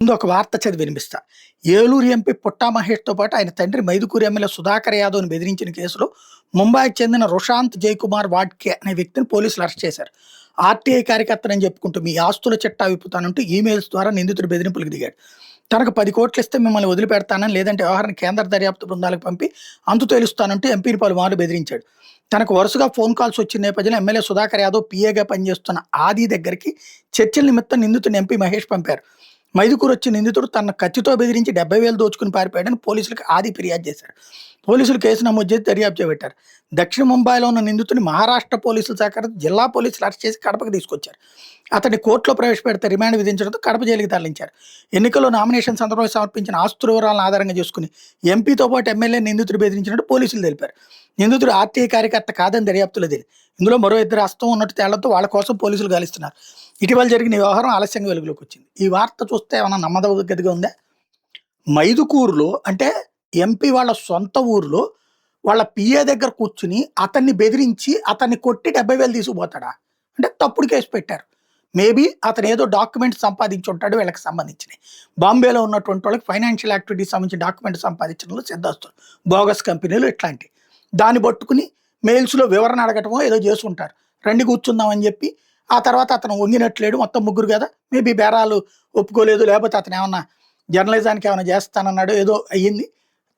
ముందు ఒక వార్త చదివి వినిపిస్తా. ఏలూరు ఎంపీ పుట్టా మహేష్‌తో పాటు ఆయన తండ్రి మైదుకూరు ఎమ్మెల్యే సుధాకర్ యాదవ్‌ని బెదిరించిన కేసులో ముంబైకి చెందిన రుషాంత్ జయకుమార్ వాడ్కే అనే వ్యక్తిని పోలీసులు అరెస్ట్ చేశారు. ఆర్టీఐ కార్యకర్తనని చెప్పుకుంటూ మీ ఆస్తుల చిట్టా విప్పుతానంటూ ఈమెయిల్స్ ద్వారా నిందితుడు బెదిరింపులకు దిగాడు. తనకు 10 కోట్లు ఇస్తే మిమ్మల్ని వదిలిపెడతానని, లేదంటే వ్యవహారాన్ని కేంద్ర దర్యాప్తు బృందాలకు పంపి అంతు తేలుస్తానంటూ ఎంపీని పలుమార్లు బెదిరించాడు. తనకు వరుసగా ఫోన్ కాల్స్ వచ్చిన నేపథ్యంలో ఎమ్మెల్యే సుధాకర్ యాదవ్ పీఏగా పనిచేస్తున్న ఆది దగ్గరికి చర్చల నిమిత్తం నిందితుడిని ఎంపీ మహేష్ పంపారు. మైదుకూరు వచ్చిన నిందితుడు తన కత్తితో బెదిరించి 70,000 దోచుకుని పారిపోయాడని పోలీసులకు ఆది ఫిర్యాదు చేశారు. పోలీసులు కేసు నమోదు చేసి దర్యాప్తు చేపట్టారు. దక్షిణ ముంబైలో ఉన్న నిందితుడిని మహారాష్ట్ర పోలీసుల సహకారంతో జిల్లా పోలీసులు అరెస్ట్ చేసి కడపకు తీసుకొచ్చారు. అతన్ని కోర్టులో ప్రవేశపెడితే రిమాండ్ విధించడంతో కడప జైలుకి తరలించారు. ఎన్నికల్లో నామినేషన్ సందర్భంగా సమర్పించిన ఆస్తుల వివరాలను ఆధారంగా చేసుకుని ఎంపీతో పాటు ఎమ్మెల్యే నిందితుడు బెదిరించినట్టు పోలీసులు తెలిపారు. నిందితుడు ఆర్టీఐ కార్యకర్త కాదని దర్యాప్తులో తేలింది. ఇందులో మరో 2 హస్తం ఉన్నట్టు తేళ్లతో వాళ్ళ కోసం పోలీసులు గాలిస్తున్నారు. ఇటీవల జరిగిన ఈ వ్యవహారం ఆలస్యంగా వెలుగులోకి వచ్చింది. ఈ వార్త చూస్తే ఏమన్నా నమ్మదగ్గదిగా ఉందా? మైదుకూరులో అంటే ఎంపీ వాళ్ళ సొంత ఊరిలో వాళ్ళ పిఏ దగ్గర కూర్చుని అతన్ని బెదిరించి అతన్ని కొట్టి 70,000 తీసుకుపోతాడా? అంటే తప్పుడు కేసు పెట్టారు. మేబీ అతను ఏదో డాక్యుమెంట్స్ సంపాదించి ఉంటాడు వీళ్ళకి సంబంధించినవి. బాంబేలో ఉన్నటువంటి వాళ్ళకి ఫైనాన్షియల్ యాక్టివిటీస్ సంబంధించిన డాక్యుమెంట్ సంపాదించడంలో సిద్ధాస్తులు, బోగస్ కంపెనీలు ఇట్లాంటివి. దాన్ని పట్టుకుని మెయిల్స్‌లో వివరణ అడగటమో ఏదో చేసుంటారు. రండి కూర్చుందామని చెప్పి ఆ తర్వాత అతను వంగినట్లేడు. మొత్తం ముగ్గురు కదా! మేబీ బేరాలు ఒప్పుకోలేదు. లేకపోతే అతను ఏమన్నా జర్నలిజానికి ఏమైనా చేస్తానన్నాడో ఏదో అయ్యింది.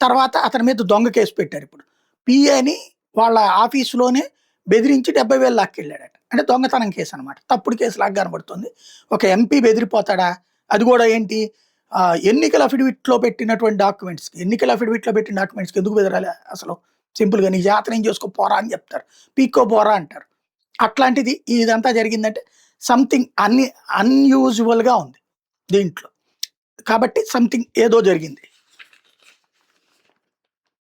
తర్వాత అతని మీద దొంగ కేసు పెట్టారు ఇప్పుడు. పీఏని వాళ్ళ ఆఫీసులోనే బెదిరించి 70,000 లాక్కెళ్ళాడట. అంటే దొంగతనం కేసు అనమాట. తప్పుడు కేసులాగా కనబడుతుంది. ఒక ఎంపీ బెదిరిపోతాడా? అది కూడా ఏంటి ఎన్నికల అఫిడవిట్‌లో పెట్టినటువంటి డాక్యుమెంట్స్‌కి, ఎన్నికల అఫిడవిట్‌లో పెట్టిన డాక్యుమెంట్స్‌కి ఎందుకు బెదరాలి అసలు? సింపుల్‌గా నీ జాతర ఏం చేసుకో పోరా అని చెప్తారు. పీక్కో పోరా అంటారు. అట్లాంటిది ఇదంతా జరిగిందంటే సంథింగ్ అన్‌యూజువల్‌గా ఉంది దీంట్లో. కాబట్టి సంథింగ్ ఏదో జరిగింది.